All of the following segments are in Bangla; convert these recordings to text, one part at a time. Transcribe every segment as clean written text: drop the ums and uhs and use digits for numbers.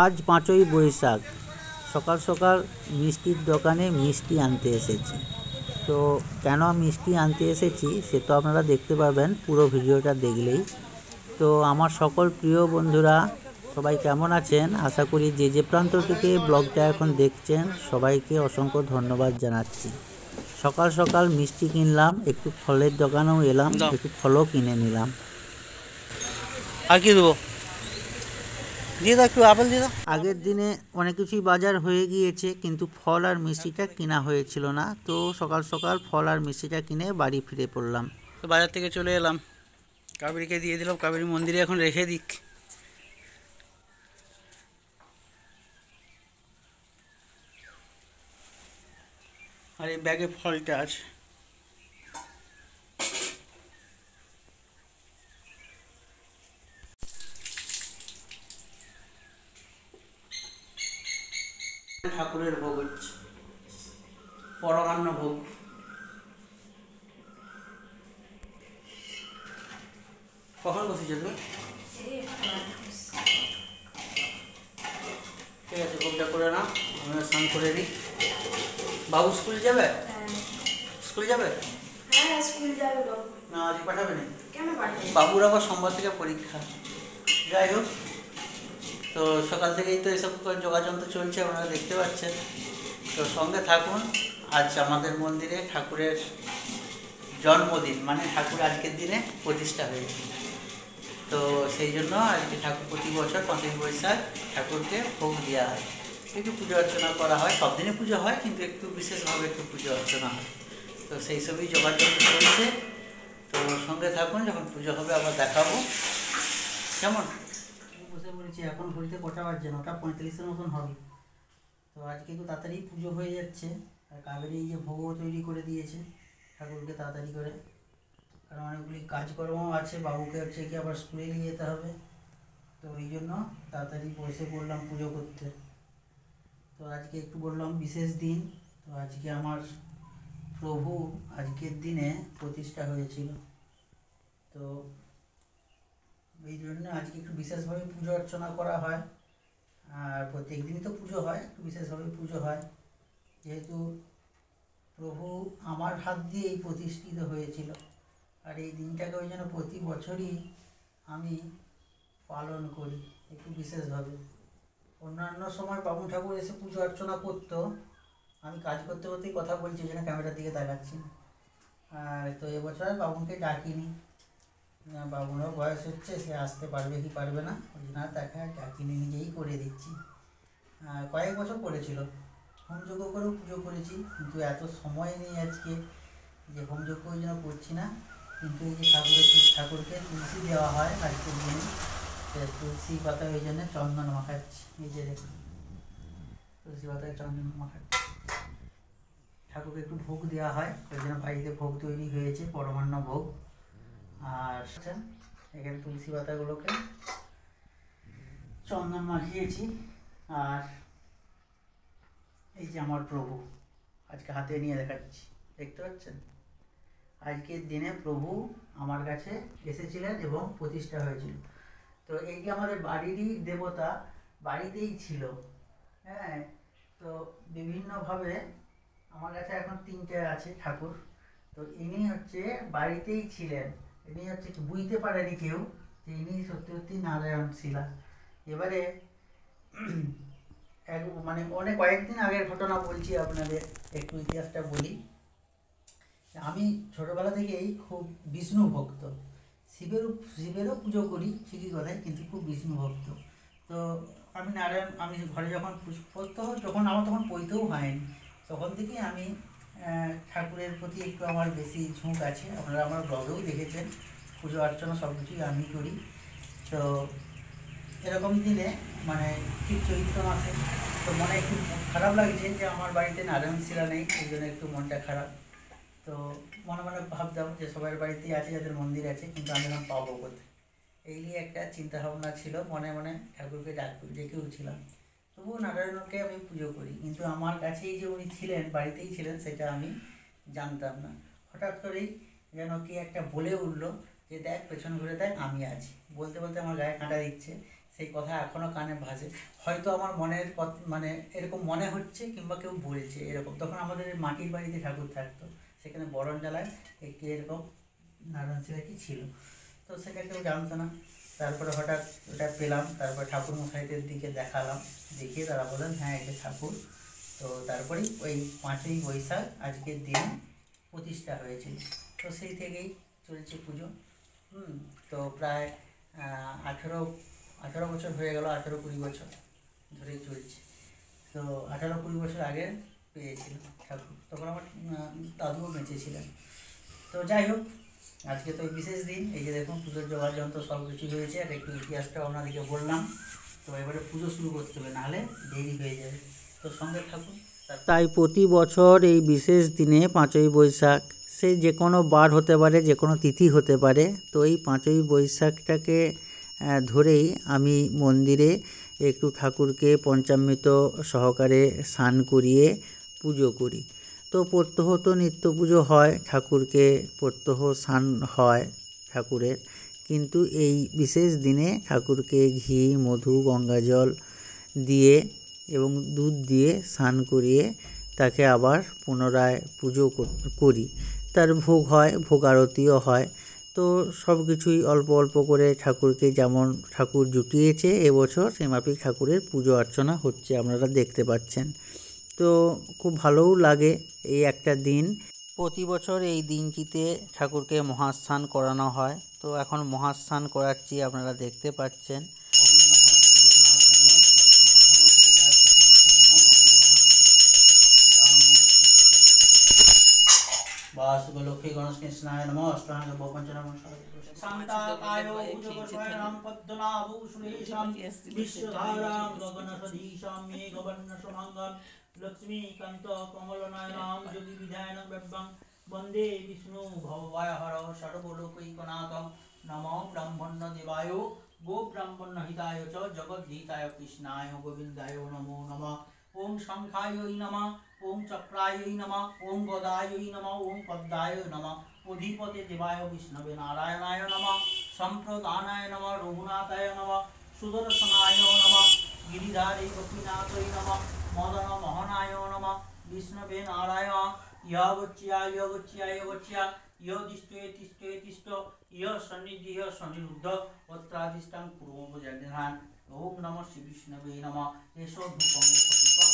আজ ৫ই বৈশাখ। সকাল সকাল মিষ্টির দোকানে মিষ্টি আনতে এসেছি। তো কেন মিষ্টি আনতে এসেছি সে তো আপনারা দেখতে পাবেন পুরো ভিডিওটা দেখলেই। তো আমার সকল প্রিয় বন্ধুরা সবাই কেমন আছেন? আশা করি যে যে প্রান্ত থেকে ব্লগটা এখন দেখছেন সবাইকে অসংখ্য ধন্যবাদ জানাচ্ছি। সকাল সকাল মিষ্টি কিনলাম, একটু ফলের দোকানেও এলাম, একটু ফলও কিনে নিলাম। আর কি দেবো? দিয়ে দাও, একটু আপেল দিয়ে দাও। আগের দিনে অনেক কিছুই বাজার হয়ে গিয়েছে, কিন্তু ফল আর মিষ্টিটা কেনা হয়েছিল না। তো সকাল সকাল ফল আর মিষ্টিটা কিনে বাড়ি ফিরে পড়লাম। তো বাজার থেকে চলে এলাম, কাবেরীকে দিয়ে দিলাম, কাবেরী মন্দিরে এখন রেখে দিক। আর এই ব্যাগে ফলটা আছে। ঠাকুরের ভোগ হচ্ছে, পরমান্ন ভোগ। কখন বসেছো তুমি? ঠিক আছে, ভোগটা করে নাও, আমি স্নান করে দিই। বাবু স্কুল যাবে? স্কুল যাবে না, আজকে পাঠাবে না? বাবুর আবার সোমবার থেকে পরীক্ষা। যাই হোক, তো সকাল থেকেই তো এসব যোগাযন্ত্র চলছে, আপনারা দেখতে পাচ্ছেন। তো সঙ্গে থাকুন। আজ আমাদের মন্দিরে ঠাকুরের জন্মদিন, মানে ঠাকুর আজকের দিনে প্রতিষ্ঠা হয়েছে। তো সেই জন্য আজকে ঠাকুর প্রতি বছর ৫ই বৈশাখ ঠাকুরকে ভোগ দেওয়া হয়, একটু পুজো অর্চনা করা হয়। সব দিনে পুজো হয়, কিন্তু একটু বিশেষভাবে একটু পুজো অর্চনা হয়। তো সেই সবই যোগাযন্ত্র চলছে। তো সঙ্গে থাকুন, যখন পুজো হবে আবার দেখাবো। কেমন বসে পড়েছি, এখন ঘড়িতে কটা বাজছে? ৯:৩৫-এর মতন হবে। তো আজকে একটু তাড়াতাড়ি পুজো হয়ে যাচ্ছে। আর কাবেরী এই যে ভোগও তৈরি করে দিয়েছে ঠাকুরকে তাড়াতাড়ি করে, কারণ অনেকগুলি কাজকর্ম আছে। বাবুকে হচ্ছে কি আবার স্কুলে নিয়ে যেতে হবে, তো এই জন্য তাড়াতাড়ি বসে পড়লাম পুজো করতে। তো আজকে একটু বললাম বিশেষ দিন। তো আজকে আমার প্রভু আজকের দিনে প্রতিষ্ঠা হয়েছিল। তো এই জন্য আজকে একটু বিশেষভাবে পুজো অর্চনা করা হয়। আর প্রত্যেক দিনই তো পুজো হয়, একটু বিশেষভাবে পুজো হয়, যেহেতু প্রভু আমার হাত দিয়েই প্রতিষ্ঠিত হয়েছিল। আর এই দিনটাকে ওই জন্য প্রতি বছরই আমি পালন করি একটু বিশেষভাবে। অন্যান্য সময় বাবু ঠাকুর এসে পুজো অর্চনা করতো, আমি কাজ করতে করতেই কথা বলছি, ওই জন্য ক্যামেরার দিকে তাকাচ্ছি। তো এবছর বাবুকে ডাকিনি, বাবুরও বয়স হচ্ছে, সে আসতে পারবে কি পারবে না, ওই জন্য তাকে ডাকিনি, নিজেই করে দিচ্ছি। কয়েক বছর করেছিল, হোমযজ্ঞ করেও পুজো করেছি, কিন্তু এত সময় নেই আজকে যে হোমযজ্ঞ ওই জন্য করছি না। কিন্তু এই যে ঠাকুরকে তুলসী দেওয়া হয় আজকের দিনে, তুলসী পাতা ওই জন্য চন্দন মাখাচ্ছি। এই যে দেখুন, তুলসী পাতায় চন্দন মাখাচ্ছি। ঠাকুরকে একটু ভোগ দেওয়া হয়, ওই জন্য বাড়িতে ভোগ তৈরি হয়েছে, পরমান্ন ভোগ। আর এখানে তুলসী পাতাগুলোকে চন্দন মাখিয়েছি। আর এই যে আমার প্রভু আজকে হাতে নিয়ে দেখাচ্ছি, দেখতে পাচ্ছেন? আজকের দিনে প্রভু আমার কাছে এসেছিলেন এবং প্রতিষ্ঠা হয়েছিল। তো এই যে আমাদের বাড়িরই দেবতা, বাড়িতেই ছিল। হ্যাঁ, তো বিভিন্নভাবে আমার কাছে এখন 3টে আছে ঠাকুর। তো ইনি হচ্ছে বাড়িতেই ছিলেন, ইনি হচ্ছে বুঝতে পারেনি কেউ যে ইনি সত্যি সত্যি নারায়ণ শিলা। এবারে মানে অনেক কয়েকদিন আগের ঘটনা বলছি আপনাদের, একটু ইতিহাসটা বলি। আমি ছোটোবেলা থেকেই খুব বিষ্ণু ভক্ত, শিবেরও পুজো করি ঠিকই কথাই, কিন্তু খুব বিষ্ণু ভক্ত। তো আমি ঘরে যখন পড়তে যখন আমার তখন পড়তেও হয়নি, তখন থেকেই আমি ঠাকুরের প্রতি একটু আমার বেশি ঝোঁক আছে। আপনারা আমার ব্লগেও দেখেছেন, পুজো অর্চনা সব কিছুই আমি করি। তো এরকম দিনে মানে ঠিক চৈত্র মাসে, তো মনে একটু খারাপ লাগছে যে আমার বাড়িতে নারায়ণ শিলা নেই, এই জন্য একটু মনটা খারাপ। তো মনে মনে ভাবতাম যে সবার বাড়িতেই আছে, যাদের মন্দির আছে, কিন্তু আমি এখন পাবো কোথায়, এই নিয়ে একটা চিন্তাভাবনা ছিল মনে মনে। ঠাকুরকে ডেকেও ছিলাম, তবুও নারায়ণকে আমি পুজো করি, কিন্তু আমার কাছেই যে উনি ছিলেন, বাড়িতেই ছিলেন, সেটা আমি জানতাম না। হঠাৎ করেই যেন কি একটা বলে উঠলো যে দেখ, পেছন ঘুরে দেখ, আমি আছি। বলতে বলতে আমার গায়ে কাঁটা দিচ্ছে, সেই কথা এখনও কানে ভাসে। হয়তো আমার মনের মানে এরকম মনে হচ্ছে কিংবা কেউ বলছে এরকম। তখন আমাদের মাটির বাড়িতে ঠাকুর থাকতো, সেখানে বরণডালায় একটি এরকম নারায়ণ শিলাটি ছিল। তো সেটা কেউ জানতো না। তারপরে হঠাৎ ওটা পেলাম, তারপর ঠাকুর মশাইদের দিকে দেখালাম, দেখিয়ে তারা বললেন হ্যাঁ এটা ঠাকুর। তো তারপরেই ওই 5ই বৈশাখ আজকের দিন প্রতিষ্ঠা হয়েছিল। তো সেই থেকেই চলছে পুজো। তো প্রায় 18 বছর হয়ে গেল, 18-20 বছর ধরেই চলছে। তো 18-20 বছর আগে পেয়েছিলাম ঠাকুর, তখন আমার দাদুও বেঁচে ছিলেন। তো যাই হোক, আজকে তো বিশেষ দিন। এই যে দেখুন পুজোর জোগাড় যন্ত্র সব কিছু হয়েছে, আর একটু ইতিহাসটাও আপনাদেরকে বললাম। তো এবারে পুজো শুরু করতে হবে, নাহলে দেরি হয়ে যাবে। তো সঙ্গে থাকুন। তাই প্রতি বছর এই বিশেষ দিনে 5ই বৈশাখ, সে যে কোনো বার হতে পারে, যে কোনো তিথি হতে পারে, তো এই 5ই বৈশাখটাকে ধরেই আমি মন্দিরে একটু ঠাকুরকে পঞ্চামৃত সহকারে স্নান করিয়ে পুজো করি। তো প্রত্যহ তো নিত্য পুজো হয়, ঠাকুরকে প্রত্যহ স্নান হয় ঠাকুরের, কিন্তু এই বিশেষ দিনে ঠাকুরকে ঘি, মধু, গঙ্গাজল দিয়ে এবং দুধ দিয়ে স্নান করিয়ে তাকে আবার পুনরায় পুজো করি। তার ভোগ হয়, ভোগ আরতিও হয়। তো সব কিছুই অল্প অল্প করে ঠাকুরকে, যেমন ঠাকুর জুটিয়েছে এবছর সেই মাফিক ঠাকুরের পুজো অর্চনা হচ্ছে, আপনারা দেখতে পাচ্ছেন। তো খুব ভালোও লাগে এই একটা দিন। প্রতি বছর এই দিনটিতে ঠাকুরকে মহাস্নান করানো হয়। তো এখন মহাস্নান করাচ্ছি, আপনারা দেখতে পাচ্ছেন। लक्ष्मी गणेश कृष्णाय नमः अष्टांग भवपंचनम शांताकायो उजगोषायं पद्मनाभो सुरेशं विश्वधारां गगनसदीशां मेघवर्णशुभंगं लक्ष्मीकान्त कमलनयनां योगिविधानं ब्रह्मं वन्दे विष्णु भवभयहर सर्वलोकैकनाथं नमो ब्रह्मण्यदेवाय गो ब्राह्मणहिताय च जगद्धिताय कृष्णाय गोविन्दाय नमो नमः। ओं शंखाय नमः, ओं चक्राय नमः, ओं गदाय नमः, ओं पद्माय नमः, अधिपते देवाय विष्णवे नारायणाय नमः, संप्रदानाय नमः, रघुनाथाय नमः, सुदर्शनाय नमः, गिरिधारी गोपीनाथाय नमः, मदन मोहनाय नमः, विष्णवे नारायण यवच्या यवच्या यवच्या यदिष्टे तिष्टे तिष्ट य सन्निधि सन्निरुद्ध वस्त्रादिष्टां पूर्वं जगन्नाथ। ओं नमः श्री विष्णवे नमः। एषो धूपं एषो दीपं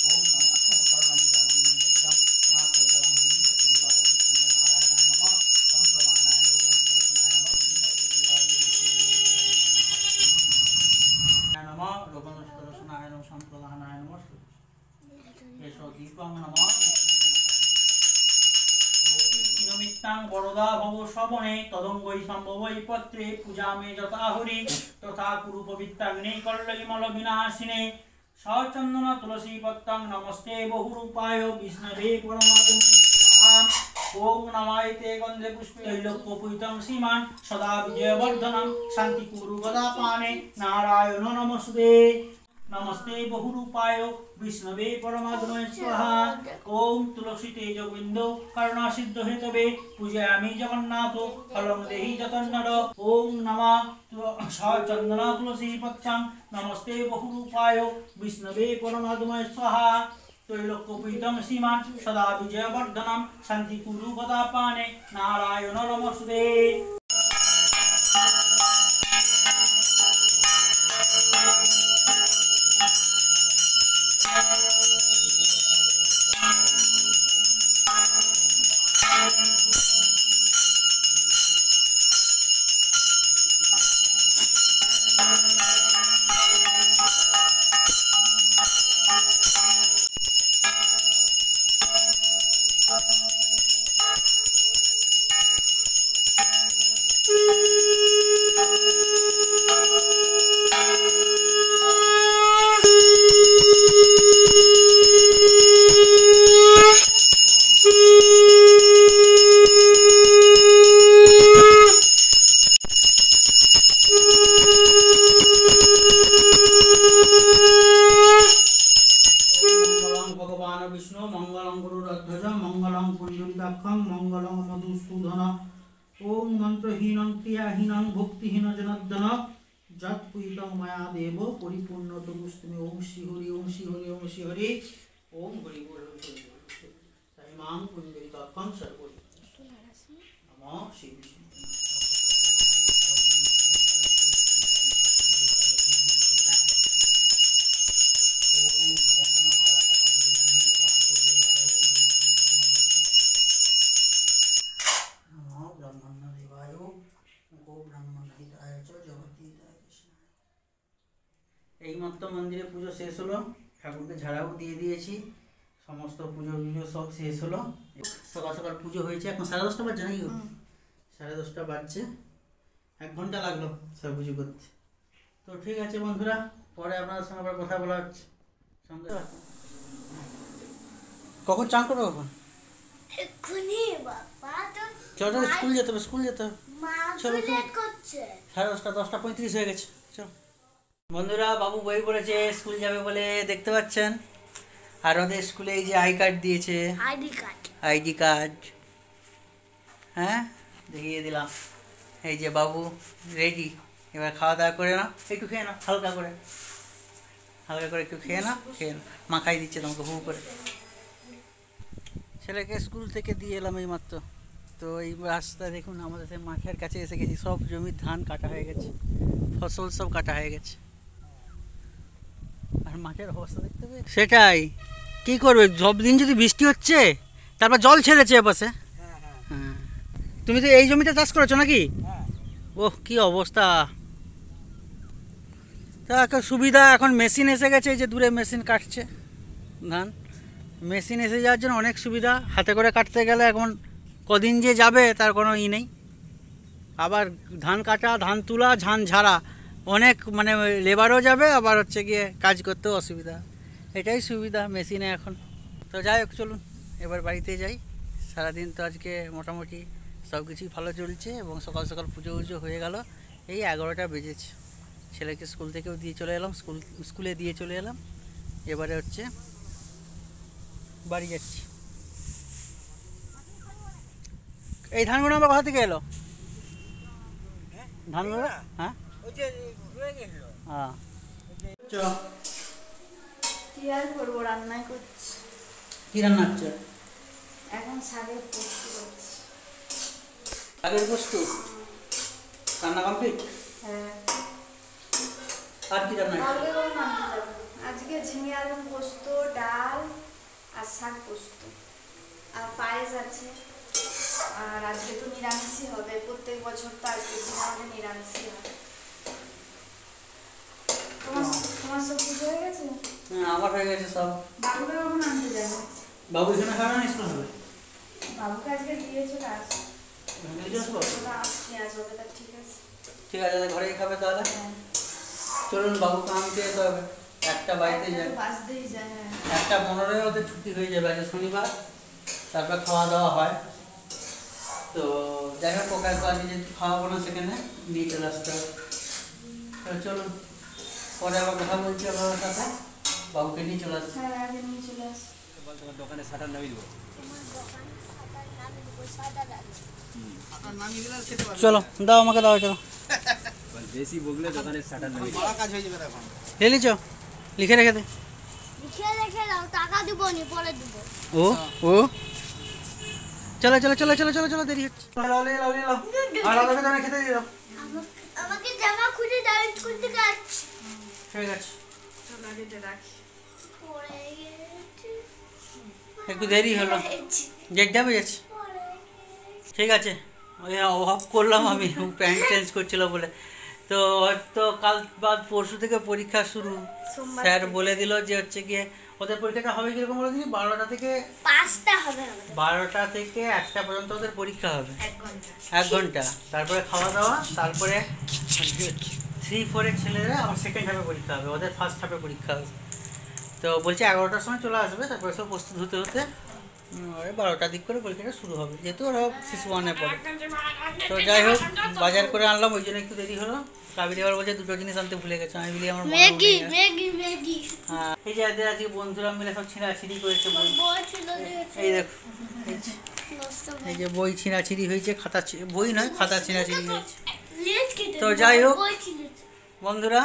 ओम नमः परमनिर्वाणं नमः समाप्तजलं देवाय विष्णवे नारायणाय नमः संप्रदानाय रघुनाथाय नमः देवाय विष्णवे नमः रघुनाथाय नमः संप्रदानाय नमः एषो दीपं नमः निमित्तां वरदा भव श्रवणे तदंगै संभवै पत्रे पूजा मे जताहुरी तथा कुरु पवित्राग्ने कल्लयमल विनाशिने सचंदन तुलसी पत्तं नमस्ते बहुरूपाय विष्णवे परमात्मने स्वाहा। ओम नमायते गंधे पुष्पे त्रैलोक्यपूजितं श्रीमान सदा विजयवर्धनं शांति कुरु गदापाने नारायण नमस्ते नमस्ते बहुरूपाय विष्णवे परमात्मने स्वाहा। ओम तुलसी तेज बिंदु करुणा सिद्ध हेतवे पूजयामि जगन्नाथ फलं देहि जतन्नर। ओम नमः सचंदन तुलसी पक्षं नमस्ते बहुरूपाय विष्णवे परमात्मने स्वाहा। त्रैलोक्यपूजितं श्रीमान सदा विजयवर्धनं शांति कुरु गदापाने नारायण नमस्ते। যৎ পূজিতং মায়া দেব পরিপূর্ণত পুস্তমে। ওম শ্রী হরি ওম শ্রী হরি ওম শ্রী হরি ওম হরি বল হরি বল তাই মাং পুণ্যি তৎকং সর্বরি নমঃ শ্রী বিষ্ণু। এইমাত্র মন্দিরে পুজো শেষ হলো, ঠাকুরকে ঝাড়াও দিয়ে দিয়েছি, সমস্ত পুজো পুজো সব শেষ হলো। সকাল সকাল পুজো হয়েছে, এখন 10:30 বাজছে নাকি? 10:30 বাজছে, 1 ঘন্টা লাগলো সব পুজো করতে। তো ঠিক আছে বন্ধুরা, পরে আপনাদের সঙ্গে আবার কথা বলা হচ্ছে। সঙ্গে কখন চান করবো? কখন? চলো স্কুল যেতে হবে, স্কুল যেতে হবে। চলো 10:30, 10:35 হয়ে গেছে। চলো বন্ধুরা, বাবু বই পড়েছে, স্কুল যাবে বলে দেখতে পাচ্ছেন। আর ওদের স্কুলে এই যে আই কার্ড দিয়েছে, আইডি কার্ড, হ্যাঁ দেখিয়ে দিলাম। এই যে বাবু রেডি, এবার খাওয়া দাওয়া করে না, একটু খেয়ে না, হালকা করে একটু খেয়ে না, মাখাই দিচ্ছে তোমাকে হু করে। ছেলেকে স্কুল থেকে দিয়ে এলাম এই মাত্র। তো এই রাস্তা দেখুন, আমাদের মাঠের কাছে এসে গেছি, সব জমির ধান কাটা হয়ে গেছে, ফসল সব কাটা হয়ে গেছে। আর মাঠের অবস্থা দেখতে পেয়ে সেটাই, কি করবে, সব দিন যদি বৃষ্টি হচ্ছে, তারপর জল ছেড়েছে এপাশে। হ্যাঁ, তুমি তো এই জমিতে চাষ করেছো নাকি? ওহ কি অবস্থা। তা একটা সুবিধা, এখন মেশিন এসে গেছে, এই যে দূরে মেশিন কাটছে ধান, মেশিন এসে যাওয়ার জন্য অনেক সুবিধা। হাতে করে কাটতে গেলে এখন কদিন যে যাবে তার কোনো ই নেই। আবার ধান কাটা, ধান তোলা, ধান ঝাড়া, অনেক মানে লেবারও যাবে, আবার হচ্ছে গিয়ে কাজ করতেও অসুবিধা। এটাই সুবিধা মেশিনে এখন। তো যাই হোক, চলুন এবার বাড়িতে যাই। সারাদিন তো আজকে মোটামুটি সব কিছুই ভালো চলছে, এবং সকাল সকাল পুজো হয়ে গেল। এই 11টা বেজেছে। ছেলেকে স্কুল থেকেও দিয়ে চলে এলাম, স্কুলে দিয়ে চলে এলাম। এবারে হচ্ছে বাড়ি যাচ্ছি। এই ধানগুলো আমার কোথা থেকে এলো? ধানগুলো হ্যাঁ কি রান্না হচ্ছে এখন? শাকের পোস্ত করছি। শাকের পোস্ত রান্না কমপ্লিট? হ্যাঁ। আর কি রান্না? আজকে ঝিঙে আলু পোস্ত, ডাল আর শাক পোস্ত, আর পায়েস আছে। আর আজকে তো নিরামিষই হবে, প্রত্যেক বছর তো আর কিছু আমাদের নিরামিষই হয়। তোমার সব পুজো হয়ে গেছে? হ্যাঁ, আমার হয়ে গেছে সব। বাবুকে কখন আনতে যাবে? বাবু এখানে খাবে না স্কুল হবে? বাবুকে আজকে দিয়েছো কাজ। ঠিক আছে, ঠিক আছে, ঘরেই খাবে তাহলে। চলুন বাবুকে আনতে যেতে হবে, 1টা বাড়িতে যায়, 1:15 ওদের ছুটি হয়ে যাবে। আজ শনিবার, তারপর খাওয়া দাওয়া হয়। তো যাই হোক, ওকে আজকে যেহেতু খাওয়াবো না, সেখানে নিয়ে চলে আসতে হবে। তো চলুন, পরে আবার কথা বলছি আপনার সাথে। বাবুকে নিয়ে চলে আসছি। দোকানে শাটার নামিয়ে দেবো। চলো দাও, আমাকে দাও। চলো বেশি বগলে দোকানে শাটার নামিয়ে দেবো। কাজ হয়ে যাবে এখন। লিখেছ? লিখে রেখে দে। লিখে দাও, টাকা দিব নি, পরে দিব। ও চলো চলো চলো চলো চলো চলো, দেরি হচ্ছে। খেতে দিয়ে দাও। আমাকে জামা খুলে দাও, স্কুল থেকে আসছি। ঠিক আছে, পরে গেছি। একটু দেরি হলো, যেটা বেজেছে। ঠিক আছে, ওই অফ করলাম আমি, প্যান্ট চেঞ্জ করছিল বলে। তো হয়তো কাল বাদ পরশু থেকে পরীক্ষা শুরু। স্যার বলে দিল যে হচ্ছে গিয়ে ওদের পরীক্ষাটা হবে কিরকম বলে দিলি, 12টা থেকে 5টা হবে। 12টা থেকে 1টা পর্যন্ত ওদের পরীক্ষা হবে, 1 ঘন্টা। তারপরে খাওয়া দাওয়া, তারপরে 3-4 ছেলেরা আমার সেকেন্ড হাফে পরীক্ষা হবে, ওদের ফার্স্ট হাফে পরীক্ষা হবে। তো বলছে 11টার সময় চলে আসবে, তারপরে সব প্রস্তুত হতে হতে 12টার দিক করে পরীক্ষাটা শুরু হবে, যেহেতু ওরা শিশু 1-এ পড়ে। তো যাই হোক, বাজার করে আনলাম, ওই জন্য একটু দেরি হলো। কাবির এবার বলছে 2টো জিনিস আনতে ভুলে গেছে। আমি বলি আমার ম্যাগি। হ্যাঁ, এই যে আজকে বন্ধুরা মিলে সব ছিঁড়াছিঁড়ি করেছে। এই দেখো, এই যে বই ছিঁড়াছিঁড়ি হয়েছে, খাতা বই নয়, খাতা ছিঁড়াছিঁড়ি হয়েছে। তো যাই হোক, বন্ধুরা,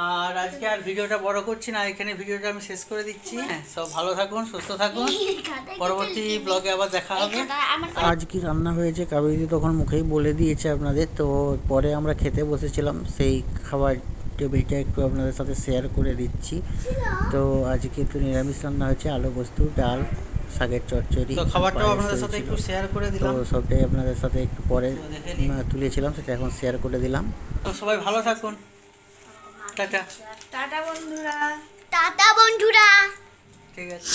আর আজকে আর ভিডিওটা বড় করছি না, এখানে ভিডিওটা আমি শেষ করে দিচ্ছি। হ্যাঁ, সব ভালো থাকুন, সুস্থ থাকুন, পরবর্তী ব্লগে আবার দেখা হবে। আজ কি রান্না হয়েছে কাবেরী তখন মুখেই বলে দিয়েছে আপনাদের। তো পরে আমরা খেতে বসেছিলাম, সেই খাবার টেবিলটা একটু আপনাদের সাথে শেয়ার করে দিচ্ছি। তো আজকে তো নিরামিষ রান্না হয়েছে, আলু পোস্ত, ডাল, শাকের চচ্চড়ি, তো খাবারটাও আপনাদের সাথে একটু শেয়ার করে তো দিলাম। সবটাই আপনাদের সাথে একটু পরে তো দেখে নিন। তুলেছিলাম, সেটা এখন শেয়ার করে দিলাম। তো সবাই ভালো থাকুন, টাটা। টাটা বন্ধুরা। টাটা বন্ধুরা। ঠিক আছে।